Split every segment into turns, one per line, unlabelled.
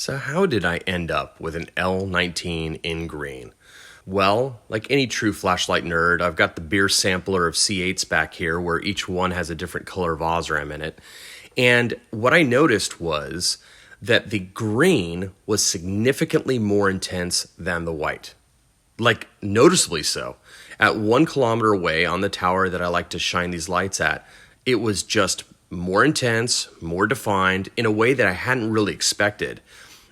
So how did I end up with an L19 in green? Well, like any true flashlight nerd, I've got the beer sampler of C8s back here where each one has a different color of OSRAM in it. And what I noticed was that the green was significantly more intense than the white. Like noticeably so. At 1 kilometer away on the tower that I like to shine these lights at, it was just more intense, more defined in a way that I hadn't really expected.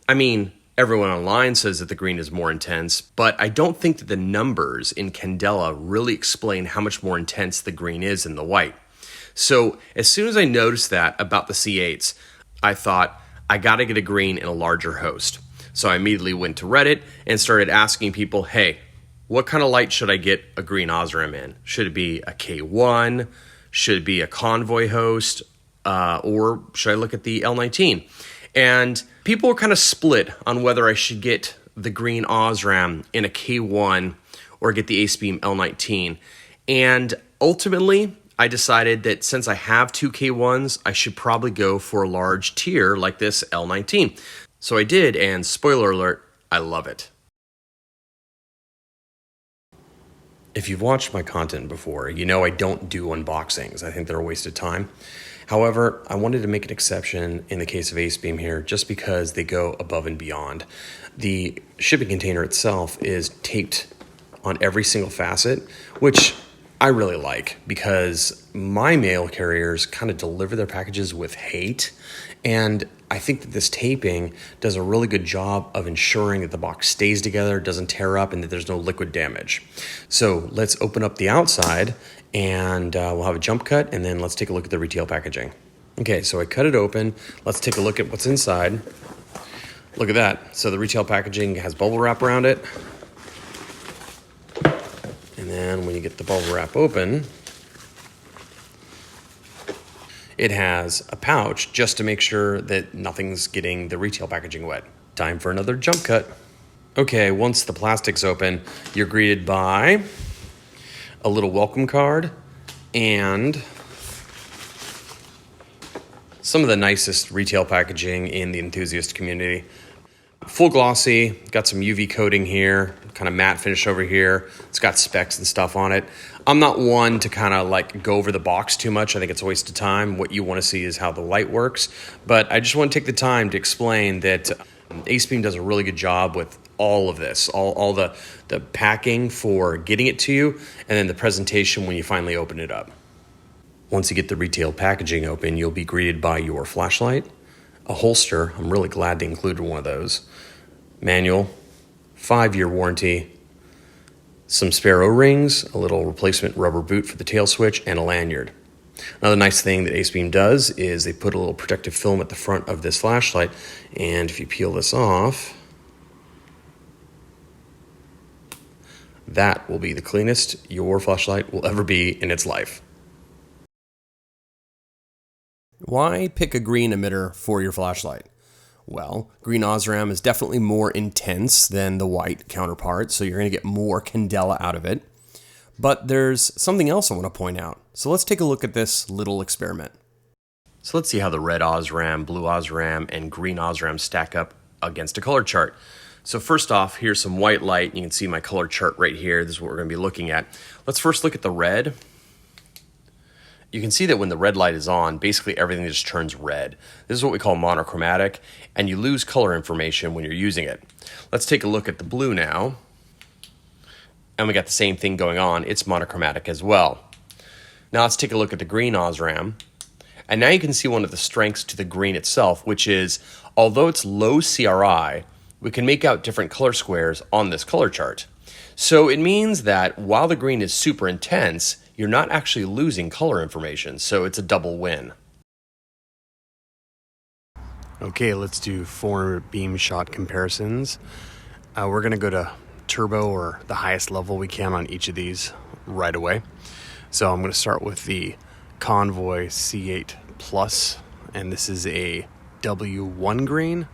I mean, everyone online says that the green is more intense, but I don't think that the numbers in candela really explain how much more intense the green is than the white. So as soon as I noticed that about the C8s, I thought, I gotta get a green in a larger host. So I immediately went to Reddit and started asking people, hey, what kind of light should I get a green OSRAM in? Should it be a K1? Should it be a convoy host? Or should I look at the L19? And people were kind of split on whether I should get the green OSRAM in a K1 or get the AceBeam L19. And ultimately, I decided that since I have two K1s, I should probably go for a large tier like this L19. So I did, and spoiler alert, I love it. If you've watched my content before, you know I don't do unboxings. I think they're a waste of time. However, I wanted to make an exception in the case of AceBeam here just because they go above and beyond. The shipping container itself is taped on every single facet, which I really like because my mail carriers kind of deliver their packages with hate, and I think that this taping does a really good job of ensuring that the box stays together, doesn't tear up, and that there's no liquid damage. So let's open up the outside and we'll have a jump cut, and then let's take a look at the retail packaging. Okay, so I cut it open. Let's take a look at what's inside. Look at that. So the retail packaging has bubble wrap around it. And then when you get the bubble wrap open, it has a pouch just to make sure that nothing's getting the retail packaging wet. Time for another jump cut. Okay, once the plastic's open, you're greeted by a little welcome card and some of the nicest retail packaging in the enthusiast community. Full glossy, got some UV coating here, kind of matte finish over here. It's got specs and stuff on it. I'm not one to kind of like go over the box too much. I think it's a waste of time. What you want to see is how the light works. But I just want to take the time to explain that AceBeam does a really good job with all of this, all the packing for getting it to you, and then the presentation when you finally open it up. Once you get the retail packaging open, you'll be greeted by your flashlight, a holster. I'm really glad they included one of those. Manual, 5-year warranty, some spare O-rings, a little replacement rubber boot for the tail switch, and a lanyard. Another nice thing that AceBeam does is they put a little protective film at the front of this flashlight, and if you peel this off, that will be the cleanest your flashlight will ever be in its life. Why pick a green emitter for your flashlight? Well, green OSRAM is definitely more intense than the white counterpart, so you're going to get more candela out of it. But there's something else I want to point out. So let's take a look at this little experiment. So let's see how the red OSRAM, blue OSRAM, and green OSRAM stack up against a color chart. So first off, here's some white light. You can see my color chart right here. This is what we're going to be looking at. Let's first look at the red. You can see that when the red light is on, basically everything just turns red. This is what we call monochromatic, and you lose color information when you're using it. Let's take a look at the blue now. And we got the same thing going on. It's monochromatic as well. Now let's take a look at the green OSRAM. And now you can see one of the strengths to the green itself, which is, although it's low CRI, we can make out different color squares on this color chart. So it means that while the green is super intense, you're not actually losing color information, so it's a double win. Okay, let's do 4 beam shot comparisons. We're going to go to turbo, or the highest level we can on each of these right away. So I'm going to start with the Convoy C8 Plus, and this is a W1 green.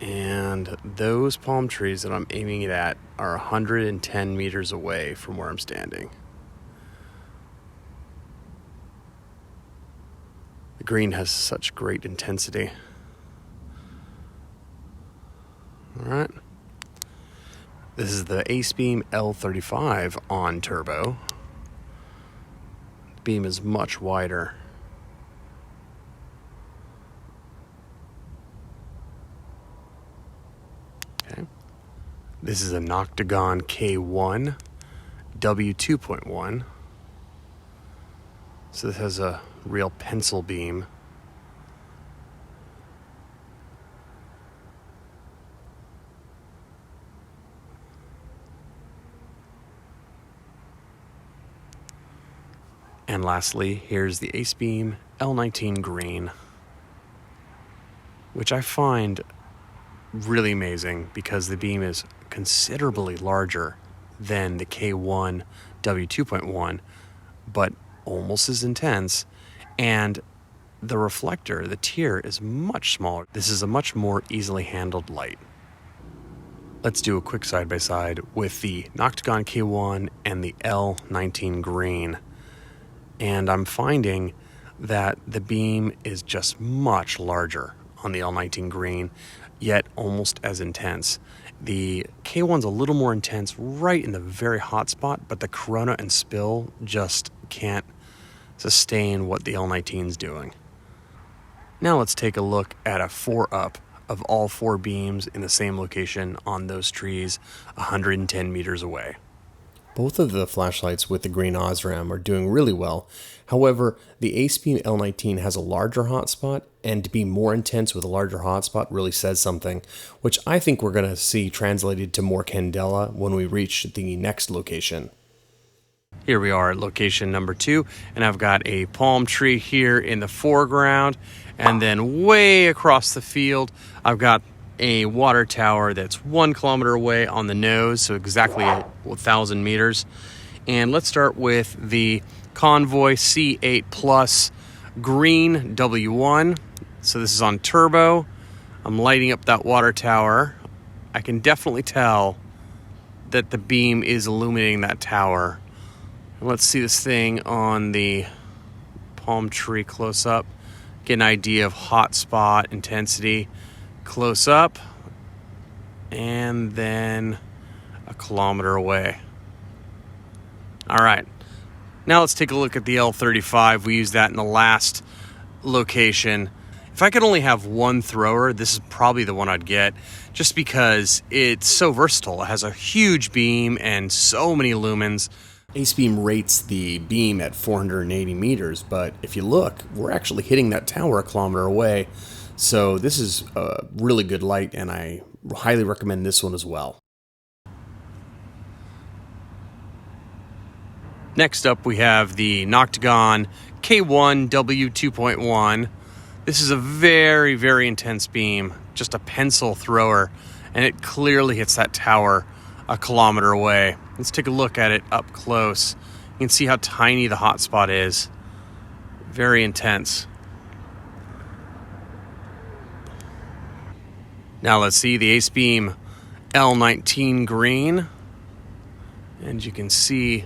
And those palm trees that I'm aiming it at are 110 meters away from where I'm standing. The green has such great intensity.
All right. This is the AceBeam L35 on turbo. The beam is much wider. Okay. This is a Noctagon K1 W2.1. So this has a real pencil beam. And lastly, here's the AceBeam L19 green, which I find really amazing because the beam is considerably larger than the K1 W2.1, but almost as intense. And the reflector, the tier, is much smaller. This is a much more easily handled light. Let's do a quick side-by-side with the Noctagon K1 and the L19 green. And I'm finding that the beam is just much larger on the L19 green, yet almost as intense. The K1's a little more intense right in the very hot spot, but the corona and spill just can't sustain what the L19's doing. Now let's take a look at a 4-up of all 4 beams in the same location on those trees 110 meters away.
Both of the flashlights with the green OSRAM are doing really well. However, the AceBeam L19 has a larger hotspot, and to be more intense with a larger hotspot really says something, which I think we're going to see translated to more candela when we reach the next location.
Here we are at location number 2, and I've got a palm tree here in the foreground, and then way across the field, I've got a water tower that's 1 kilometer away on the nose, so exactly 1,000 meters. And let's start with the Convoy C8 Plus green W1. So this is on turbo. I'm lighting up that water tower. I can definitely tell that the beam is illuminating that tower. And let's see this thing on the palm tree close up. Get an idea of hot spot intensity. Close up, and then 1 kilometer away. All right, now let's take a look at the L35. We used that in the last location. If I could only have one thrower, this is probably the one I'd get, just because it's so versatile. It has a huge beam and so many lumens.
AceBeam rates the beam at 480 meters, but if you look, we're actually hitting that tower 1 kilometer away. So this is a really good light, and I highly recommend this one as well.
Next up, we have the Noctagon K1 W2.1. This is a very, very intense beam, just a pencil thrower, and it clearly hits that tower 1 kilometer away. Let's take a look at it up close. You can see how tiny the hotspot is. Very intense. Now let's see the AceBeam L19 green. And you can see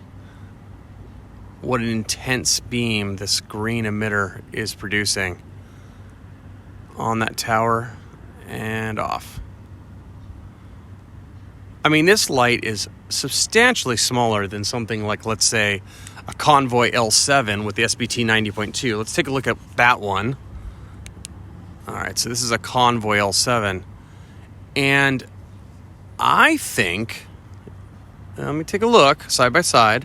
what an intense beam this green emitter is producing on that tower and off. I mean, this light is substantially smaller than something like, let's say, a Convoy L7 with the SBT 90.2. Let's take a look at that one. All right, so this is a Convoy L7. And I think, let me take a look side by side.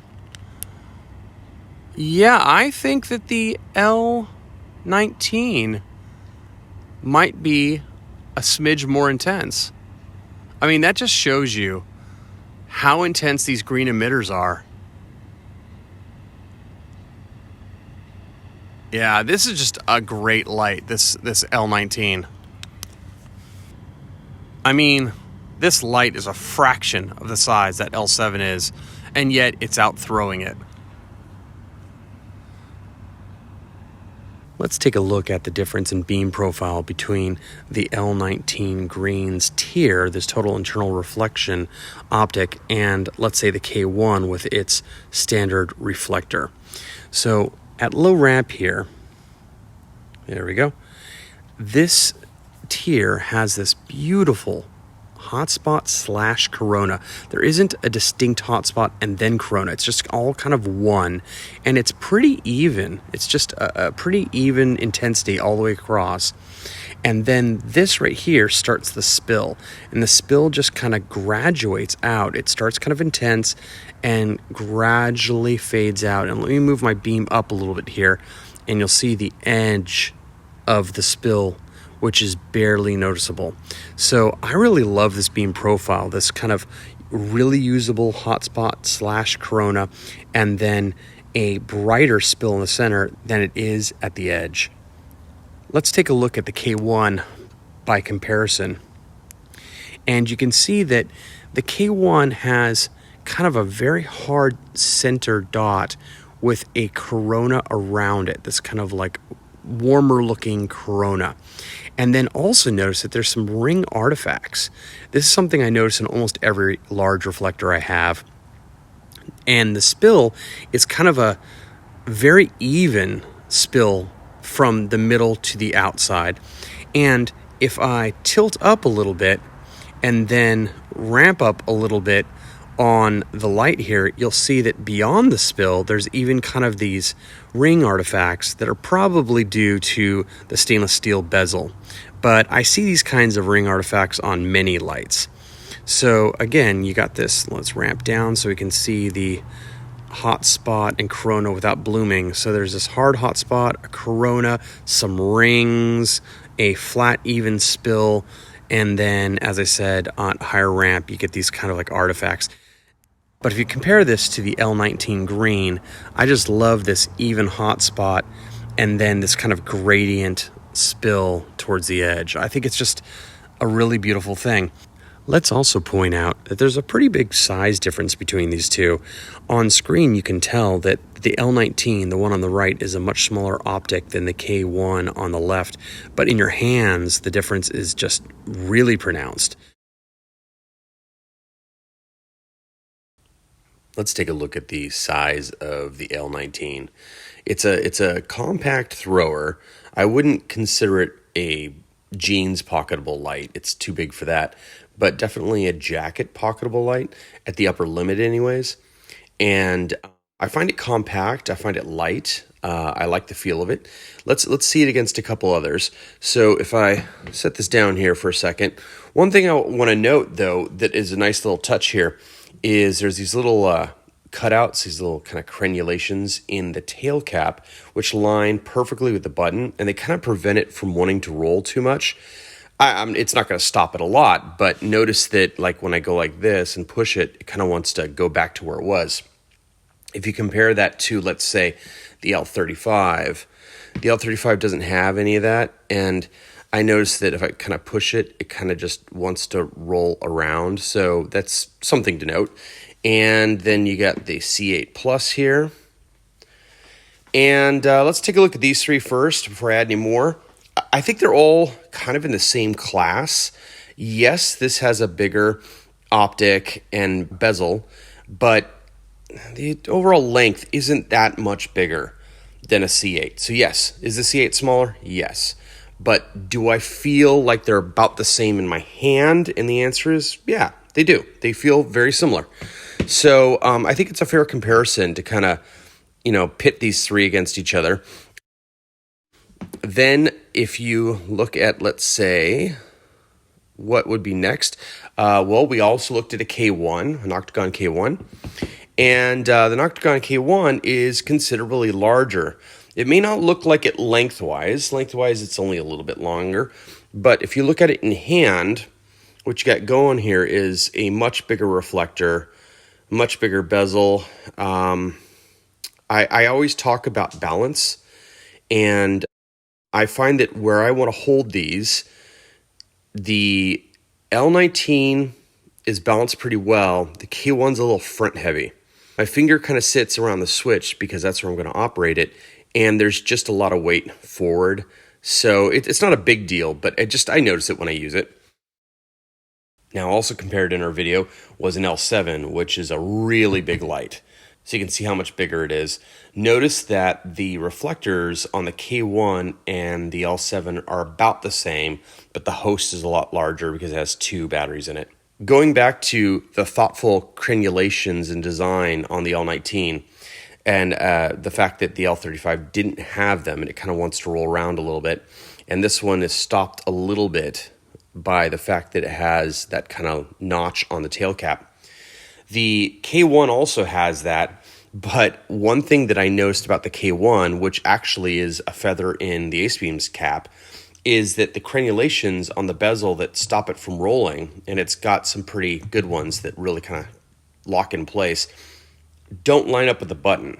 Yeah, I think that the L19 might be a smidge more intense. I mean, that just shows you how intense these green emitters are. Yeah, this is just a great light, this L19. I mean, this light is a fraction of the size that L7 is, and yet it's out throwing it. Let's take a look at the difference in beam profile between the L19 green's tier, this total internal reflection optic, and let's say the K1 with its standard reflector. So at low ramp here, there we go, this tier has this beautiful hotspot slash corona. There isn't a distinct hotspot and then corona. It's just all kind of one, and it's pretty even. It's just a pretty even intensity all the way across. And then this right here starts the spill, and the spill just kind of graduates out. It starts kind of intense and gradually fades out. And let me move my beam up a little bit here, and you'll see the edge of the spill, which is barely noticeable. So I really love this beam profile, this kind of really usable hotspot slash corona, and then a brighter spill in the center than it is at the edge. Let's take a look at the K1 by comparison. And you can see that the K1 has kind of a very hard center dot with a corona around it, this kind of like warmer looking corona. And then also notice that there's some ring artifacts. This is something I notice in almost every large reflector I have. And the spill is kind of a very even spill from the middle to the outside. And if I tilt up a little bit and then ramp up a little bit on the light here, you'll see that beyond the spill, there's even kind of these ring artifacts that are probably due to the stainless steel bezel. But I see these kinds of ring artifacts on many lights. So again, you got this, let's ramp down so we can see the hot spot and corona without blooming. So there's this hard hot spot, a corona, some rings, a flat even spill, and then, as I said, on higher ramp, you get these kind of like artifacts. But if you compare this to the L19 green, I just love this even hot spot and then this kind of gradient spill towards the edge. I think it's just a really beautiful thing. Let's also point out that there's a pretty big size difference between these two. On screen, you can tell that the L19, the one on the right, is a much smaller optic than the K1 on the left. But in your hands, the difference is just really pronounced.
Let's take a look at the size of the L19. It's a compact thrower. I wouldn't consider it a jeans pocketable light. It's too big for that. But definitely a jacket pocketable light at the upper limit anyways. And I find it compact. I find it light. I like the feel of it. Let's see it against a couple others. So if I set this down here for a second, one thing I want to note though that is a nice little touch here is there's these little cutouts, these little kind of crenulations in the tail cap, which line perfectly with the button, and they kind of prevent it from wanting to roll too much. It's not going to stop it a lot, but notice that like when I go like this and push it, it kind of wants to go back to where it was. If you compare that to, let's say, the L35 doesn't have any of that, and I notice that if I kind of push it, it kind of just wants to roll around, so that's something to note. And then you got the C8 Plus here. And let's take a look at these three first before I add any more. I think they're all kind of in the same class. Yes, this has a bigger optic and bezel, but the overall length isn't that much bigger than a C8. So yes, is the C8 smaller? Yes. But do I feel like they're about the same in my hand? And the answer is, yeah, they do. They feel very similar. So I think it's a fair comparison to kind of, pit these three against each other. Then if you look at, let's say, what would be next? Well, we also looked at a K1, an Octagon K1. And the Octagon K1 is considerably larger. It may not look like it lengthwise. Lengthwise, it's only a little bit longer. But if you look at it in hand, what you got going here is a much bigger reflector, much bigger bezel. I always talk about balance, and I find that where I want to hold these, the L19 is balanced pretty well. The K1's a little front heavy. My finger kind of sits around the switch because that's where I'm going to operate it, and there's just a lot of weight forward. So it's not a big deal, but I notice it when I use it. Now, also compared in our video was an L7, which is a really big light. so you can see how much bigger it is. Notice that the reflectors on the K1 and the L7 are about the same, but the host is a lot larger because it has 2 batteries in it. Going back to the thoughtful crenulations and design on the L19, and the fact that the L35 didn't have them, and it kind of wants to roll around a little bit, and this one is stopped a little bit by the fact that it has that kind of notch on the tail cap. The K1 also has that, but one thing that I noticed about the K1, which actually is a feather in the AceBeam's cap, is that the crenulations on the bezel that stop it from rolling, and it's got some pretty good ones that really kind of lock in place, don't line up with the button.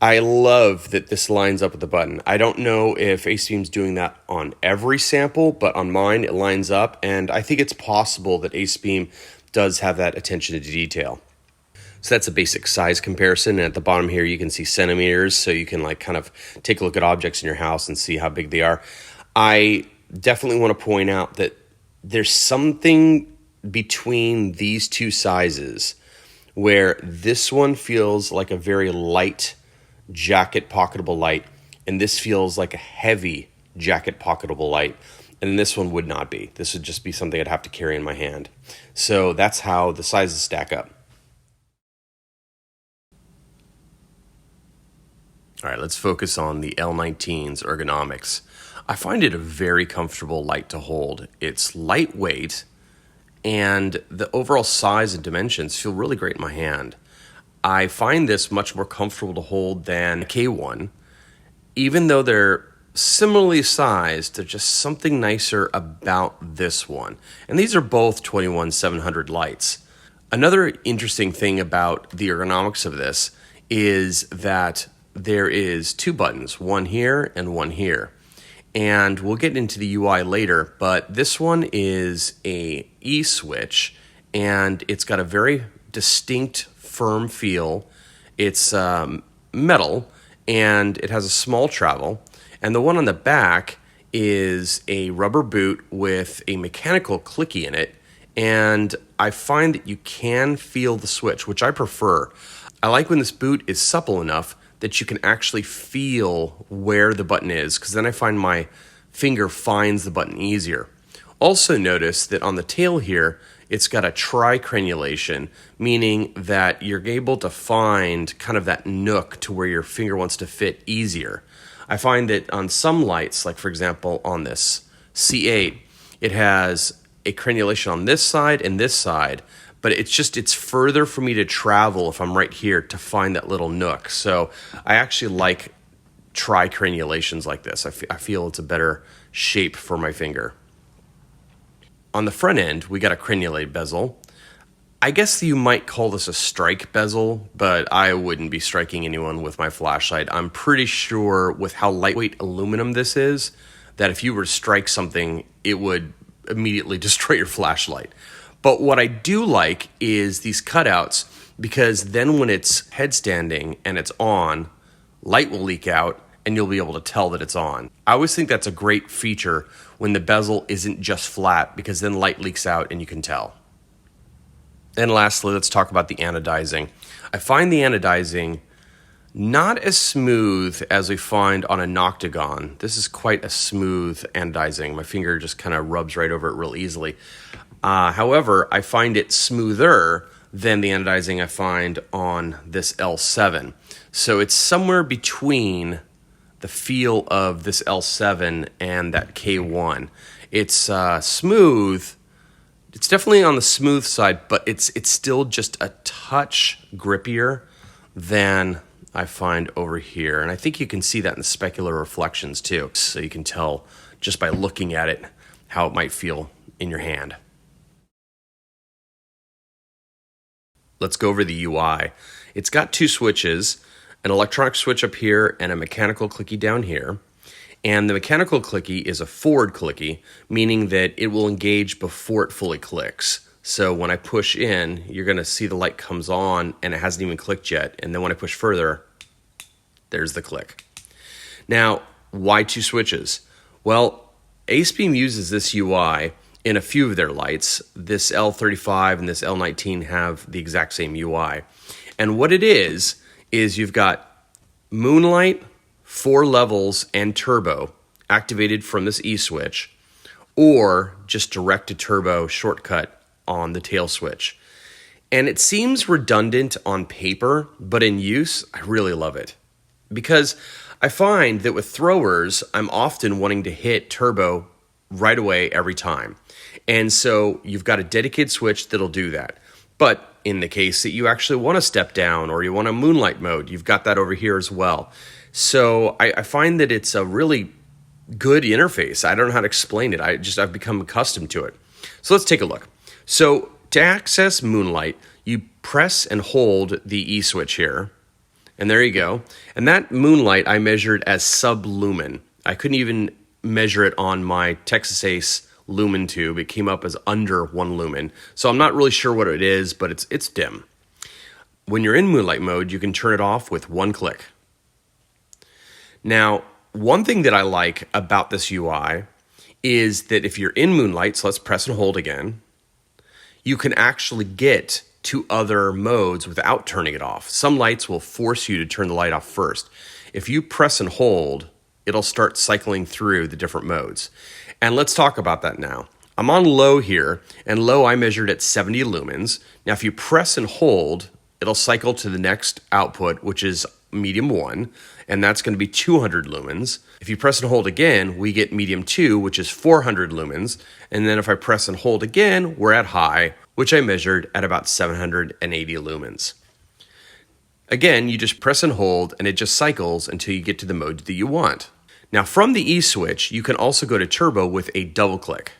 I love that this lines up with the button. I don't know if AceBeam's doing that on every sample, but on mine it lines up, and I think it's possible that AceBeam does have that attention to detail. So that's a basic size comparison, and at the bottom here you can see centimeters, so you can like kind of take a look at objects in your house and see how big they are. I definitely want to point out that there's something between these 2 sizes where this one feels like a very light jacket pocketable light, and this feels like a heavy jacket pocketable light, and this one would not be. This would just be something I'd have to carry in my hand. So that's how the sizes stack up. All right, let's focus on the L19's ergonomics. I find it a very comfortable light to hold. It's lightweight, and the overall size and dimensions feel really great in my hand. I find this much more comfortable to hold than K1. Even though they're similarly sized, there's just something nicer about this one. And these are both 21700 lights. Another interesting thing about the ergonomics of this is that there is 2 buttons, one here and one here. And we'll get into the UI later, but this one is a E switch, and it's got a very distinct firm feel. It's metal, and it has a small travel. And the one on the back is a rubber boot with a mechanical clicky in it. And I find that you can feel the switch, which I prefer. I like when this boot is supple enough that you can actually feel where the button is, because then I find my finger finds the button easier. Also notice that on the tail here, it's got a tri-crenulation, meaning that you're able to find kind of that nook to where your finger wants to fit easier. I find that on some lights, like for example on this C8, it has a crenulation on this side and this side, but it's further for me to travel if I'm right here to find that little nook. So I actually like tri-crenulations like this. I feel it's a better shape for my finger. On the front end, we got a crenulated bezel. I guess you might call this a strike bezel, but I wouldn't be striking anyone with my flashlight. I'm pretty sure with how lightweight aluminum this is, that if you were to strike something, it would immediately destroy your flashlight. But what I do like is these cutouts, because then when it's headstanding and it's on, light will leak out and you'll be able to tell that it's on. I always think that's a great feature when the bezel isn't just flat, because then light leaks out and you can tell. And lastly, let's talk about the anodizing. I find the anodizing not as smooth as we find on a Noctagon. This is quite a smooth anodizing. My finger just kind of rubs right over it real easily. However, I find it smoother than the anodizing I find on this L7. So it's somewhere between the feel of this L7 and that K1. It's smooth. It's definitely on the smooth side, but it's still just a touch grippier than I find over here. And I think you can see that in the specular reflections too. So you can tell just by looking at it how it might feel in your hand. Let's go over the UI. It's got 2 switches, an electronic switch up here and a mechanical clicky down here. And the mechanical clicky is a forward clicky, meaning that it will engage before it fully clicks. So when I push in, you're going to see the light comes on and it hasn't even clicked yet. And then when I push further, there's the click. Now, why 2 switches? Well, AceBeam uses this UI in a few of their lights. This L35 and this L19 have the exact same UI. And what it is you've got moonlight, 4 levels, and turbo activated from this E-switch, or just direct to turbo shortcut on the tail switch. And it seems redundant on paper, but in use, I really love it. Because I find that with throwers, I'm often wanting to hit turbo right away every time. And so you've got a dedicated switch that'll do that. But in the case that you actually want to step down or you want a moonlight mode, you've got that over here as well. So I find that it's a really good interface. I don't know how to explain it. I've become accustomed to it. So let's take a look. So to access moonlight, you press and hold the E switch here. And there you go. And that moonlight I measured as sub-lumen. I couldn't even measure it on my Texas Ace lumen tube. It came up as under 1 lumen. So I'm not really sure what it is, but it's dim. When you're in moonlight mode, you can turn it off with 1 click. Now, one thing that I like about this UI is that if you're in moonlight, so let's press and hold again, you can actually get to other modes without turning it off. Some lights will force you to turn the light off first. If you press and hold, it'll start cycling through the different modes. And let's talk about that now. I'm on low here, and low I measured at 70 lumens. Now if you press and hold, it'll cycle to the next output, which is medium 1, and that's going to be 200 lumens. If you press and hold again, we get medium 2, which is 400 lumens. And then if I press and hold again, we're at high, which I measured at about 780 lumens. Again, you just press and hold, and it just cycles until you get to the mode that you want. Now from the E switch, you can also go to turbo with a double click,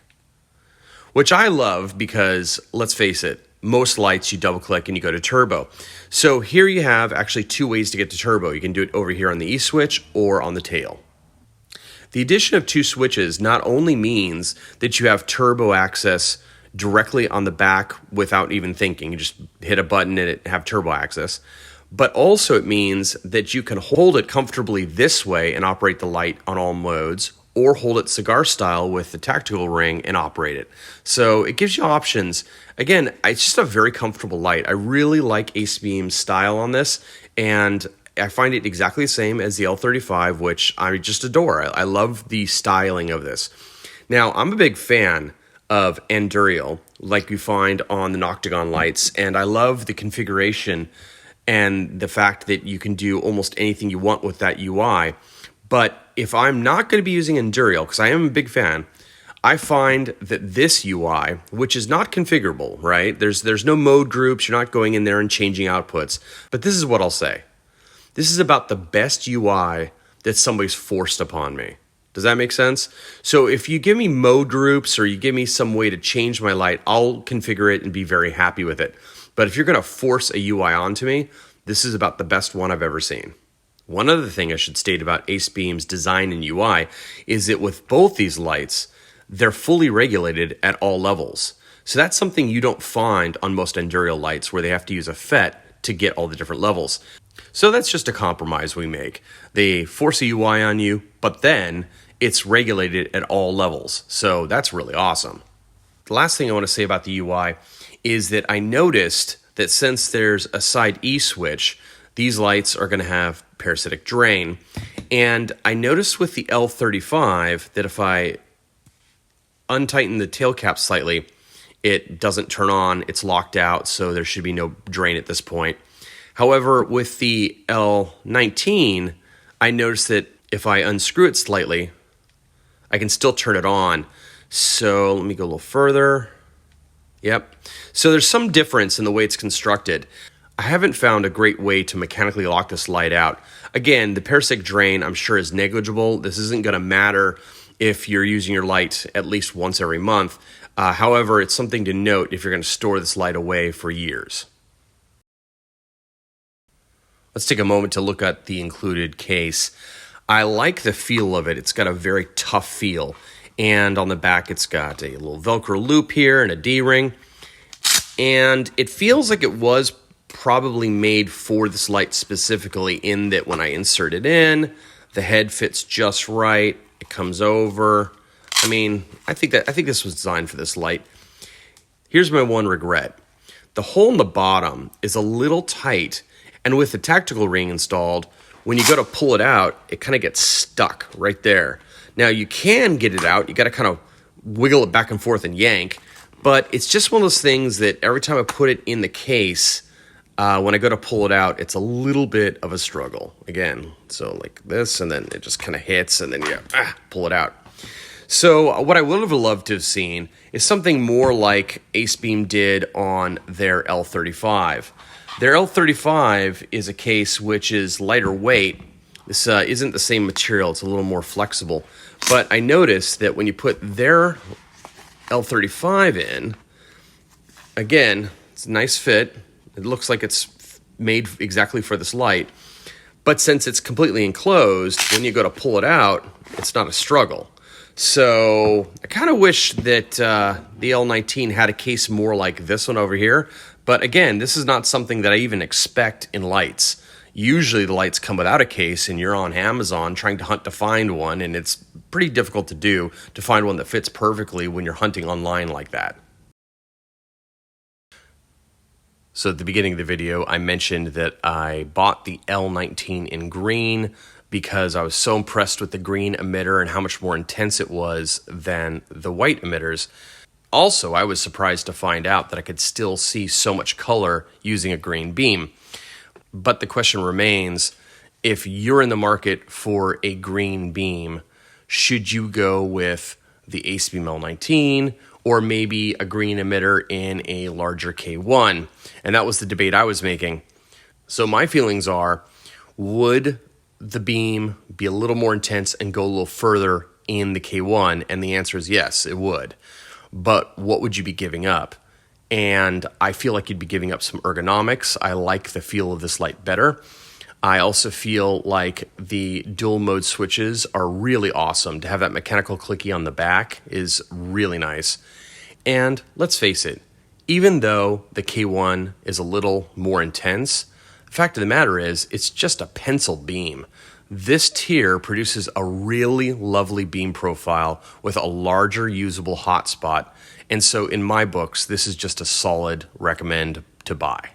which I love because, let's face it, most lights you double click and you go to turbo. So here you have actually 2 ways to get to turbo. You can do it over here on the E switch or on the tail. The addition of 2 switches not only means that you have turbo access directly on the back without even thinking. You just hit a button and it have turbo access. But also it means that you can hold it comfortably this way and operate the light on all modes, or hold it cigar style with the tactical ring and operate it. So it gives you options. Again, it's just a very comfortable light. I really like AceBeam's style on this, and I find it exactly the same as the L35, which I just adore. I love the styling of this. Now, I'm a big fan of Endurial, like you find on the Noctagon lights, and I love the configuration and the fact that you can do almost anything you want with that UI. But if I'm not going to be using Endurial, because I am a big fan, I find that this UI, which is not configurable, right? There's no mode groups. You're not going in there and changing outputs. But this is what I'll say. This is about the best UI that somebody's forced upon me. Does that make sense? So if you give me mode groups or you give me some way to change my light, I'll configure it and be very happy with it. But if you're going to force a UI onto me, this is about the best one I've ever seen. One other thing I should state about AceBeam's design and UI is that with both these lights, they're fully regulated at all levels. So that's something you don't find on most Endurial lights where they have to use a FET to get all the different levels. So that's just a compromise we make. They force a UI on you, but then it's regulated at all levels. So that's really awesome. The last thing I want to say about the UI is that I noticed that since there's a side E switch, these lights are going to have parasitic drain. And I noticed with the L35 that if I untighten the tail cap slightly, it doesn't turn on, it's locked out, so there should be no drain at this point. However, with the L19, I noticed that if I unscrew it slightly, I can still turn it on. So let me go a little further. Yep. So there's some difference in the way it's constructed. I haven't found a great way to mechanically lock this light out. Again, the parasitic drain I'm sure is negligible. This isn't going to matter if you're using your light at least once every month. However, it's something to note if you're going to store this light away for years. Let's take a moment to look at the included case. I like the feel of it. It's got a very tough feel. And on the back, it's got a little Velcro loop here and a D-ring. And it feels like it was probably made for this light specifically, in that when I insert it in, the head fits just right. It comes over. I mean, I think this was designed for this light. Here's my one regret. The hole in the bottom is a little tight, And with the tactical ring installed, when you go to pull it out, it kind of gets stuck right there. Now you can get it out, you got to kind of wiggle it back and forth and yank, but it's just one of those things that every time I put it in the case, when I go to pull it out, it's a little bit of a struggle. Again, so like this, and then it just kind of hits, and then you pull it out. So what I would have loved to have seen is something more like AceBeam did on their L35. Their L35 is a case which is lighter weight. This isn't the same material, it's a little more flexible. But I noticed that when you put their L35 in, again, it's a nice fit. It looks like it's made exactly for this light. But since it's completely enclosed, when you go to pull it out, it's not a struggle. So I kind of wish that the L19 had a case more like this one over here. But again, this is not something that I even expect in lights. Usually the lights come without a case and you're on Amazon trying to hunt to find one, and it's pretty difficult to find one that fits perfectly when you're hunting online like that. So at the beginning of the video, I mentioned that I bought the L19 in green because I was so impressed with the green emitter and how much more intense it was than the white emitters. Also, I was surprised to find out that I could still see so much color using a green beam. But the question remains, if you're in the market for a green beam, should you go with the AceBeam L19 or maybe a green emitter in a larger K1? And that was the debate I was making. So my feelings are, would the beam be a little more intense and go a little further in the K1? And the answer is yes, it would. But what would you be giving up? And I feel like you'd be giving up some ergonomics. I like the feel of this light better. I also feel like the dual mode switches are really awesome. To have that mechanical clicky on the back is really nice. And let's face it, even though the K1 is a little more intense, the fact of the matter is it's just a pencil beam. This tier produces a really lovely beam profile with a larger usable hotspot. And so in my books, this is just a solid recommend to buy.